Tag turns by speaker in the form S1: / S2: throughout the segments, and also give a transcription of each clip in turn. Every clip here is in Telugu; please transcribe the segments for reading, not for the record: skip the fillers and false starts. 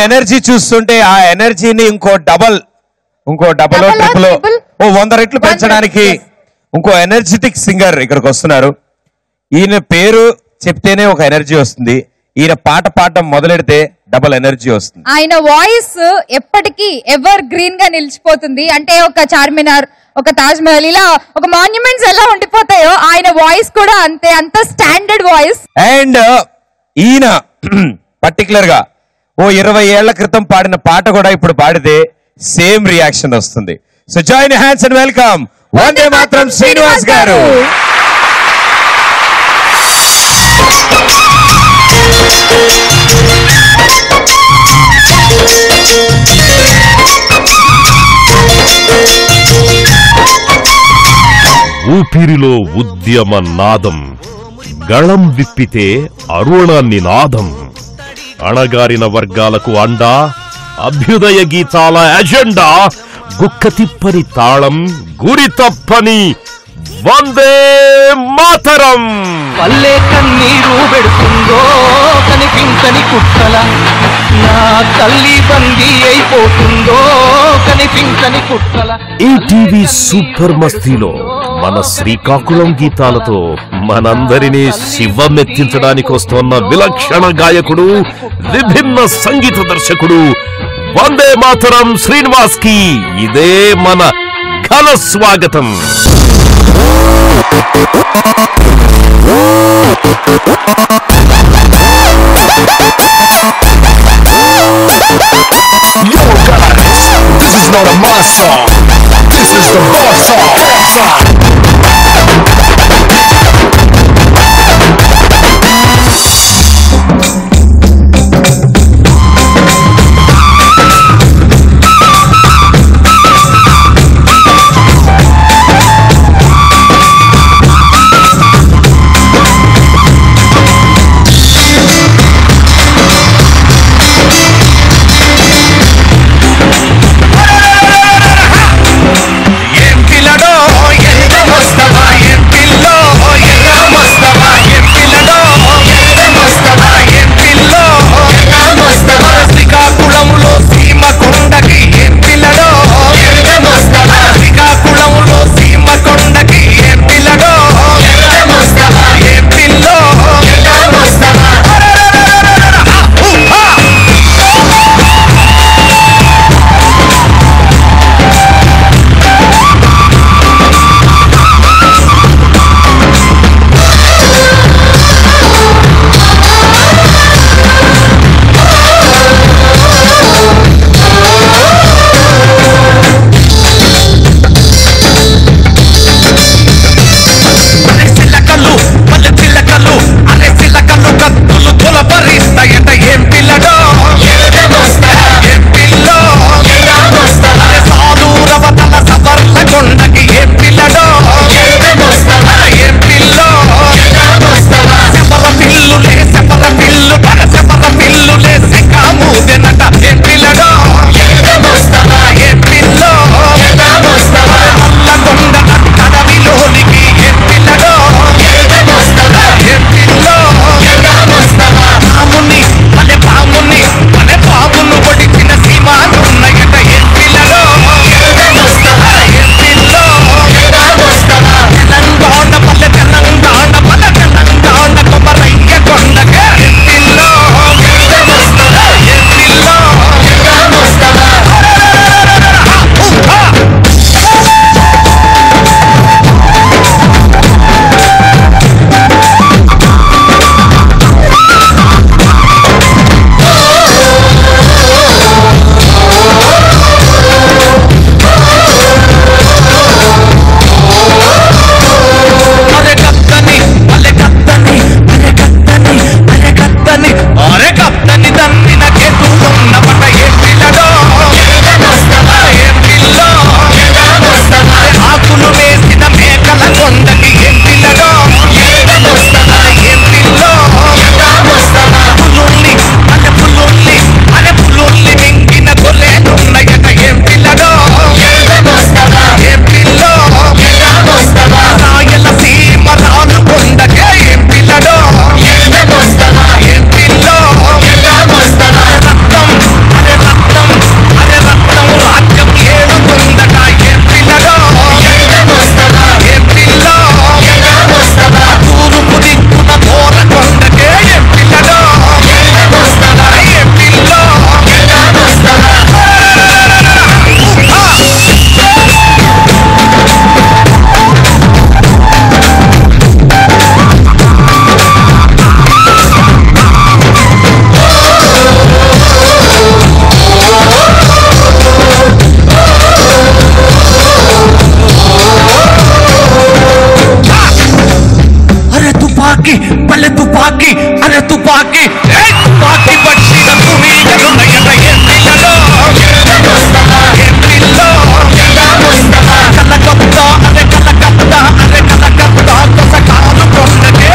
S1: ఎనర్జీ చూస్తుంటే ఆ ఎనర్జీని ఇంకో డబల్ ట్రిపుల్ 100 రెట్లు పెంచడానికి ఇంకో ఎనర్జెటిక్ సింగర్ ఇక్కడికి వస్తున్నారు. ఈయన పేరు చెప్తేనే ఒక ఎనర్జీ వస్తుంది. ఈయన పాట పాడడం మొదలెడితే డబల్ ఎనర్జీ వస్తుంది.
S2: ఆయన వాయిస్ ఎప్పటికీ ఎవర్ గ్రీన్ గా నిలిచిపోతుంది. అంటే ఒక చార్మినార్, ఒక తాజ్ మహల్, ఇలా ఒక మాన్యుమెంట్స్ ఎలా ఉండిపోతాయో ఆయన వాయిస్ కూడా అంతే, అంత స్టాండర్డ్ వాయిస్.
S1: అండ్ ఈయన పర్టికులర్ గా 20 ఏళ్ల క్రితం పాడిన పాట కూడా ఇప్పుడు పాడితే సేమ్ రియాక్షన్ వస్తుంది. So join hands and welcome Vande Mataram Srinivas గారు.
S3: ఊపిరిలో ఉద్యమ నాదం, గళం విప్పితే అరుణాన్ని నాదం, అణగారిన వర్గాలకు అండా, అభ్యుదయ గీతాల అజెండా, గుక్క తిప్పని తాళం, గురి తప్పని వందే మాతరం.
S4: పల్లె కన్నీరు పెడుతుందో కనిపించని కుట్టల, నా తల్లి బందీ అయిపోతుందో కనిపించని కుట్టల.
S3: ఈటీవీ సూపర్ మస్తీలో మన శ్రీకాకుళం గీతాలతో మనందరినీ శివమెత్తించడానికి వస్తున్న విలక్షణ గాయకుడు, విభిన్న సంగీత దర్శకుడు వందే మాతరం శ్రీనివాస్ కి ఇదే మన ఘన స్వాగతం.
S5: Yo guys, this is not a mass song. This is the boss song. తుపాకీ అరే తుపాకీ తుపాకీ పట్టిన తునీగలున్న ఎర్ర ఎన్నిలలో కలకత్తా అరే కలకత్తా అరే కలకత్తా కొసకాలు కొన్నదే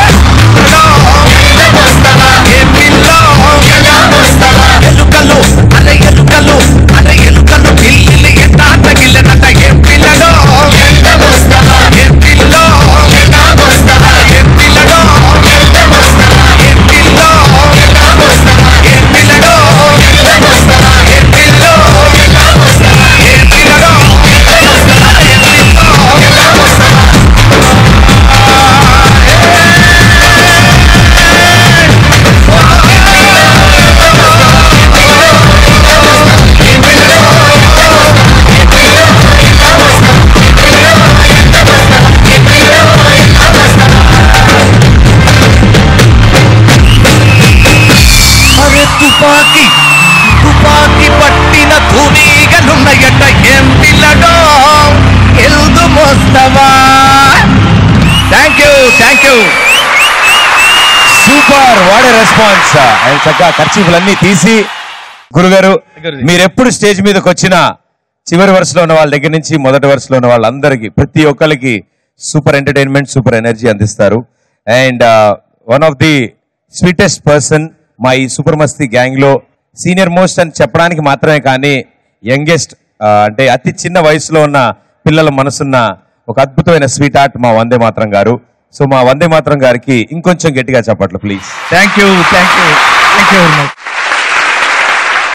S5: ఎలుకలు అరే ఎలుకలు అరే ఎలుకలు పిల్లి ఎంత తగిలినట ఏం పిల్లలో ఏం పిల్లలో ఏం పిల్లలో ఏం పిల్లలో ఏం పిల్లలో ఏం పిల్లలో ఏం పిల్లలో తుపాకీ తుపాకీ పట్టిన తునీగలున్న ఎడ్డ ఏం పిల్లడో ఎల్దు మోస్తవా. థ్యాంక్ యూ
S1: సూపర్ వాడే రెస్పాన్స్. ఆయన చక్కగా ఖర్చీఫులన్నీ తీసి గురుగారు మీరెప్పుడు స్టేజ్ మీదకి వచ్చినా చివరి వరుసలో ఉన్న వాళ్ళ దగ్గర నుంచి మొదటి వరుసలో ఉన్న వాళ్ళందరికీ ప్రతి ఒక్కరికి సూపర్ ఎంటర్టైన్మెంట్ సూపర్ ఎనర్జీ అందిస్తారు. And one of the sweetest person మా ఈ సూపర్ మస్తీ గ్యాంగ్ లో సీనియర్ మోస్ట్ అని చెప్పడానికి మాత్రమే కానీ యంగెస్ట్ అంటే అతి చిన్న వయసులో ఉన్న పిల్లల మనసున్న ఒక అద్భుతమైన స్వీట్ ఆర్ట్ మా వందే మాతరం గారు. సో మా వందే మాతరం గారికి ఇంకొంచెం గట్టిగా చెప్పట్లు please.
S5: Thank you very much.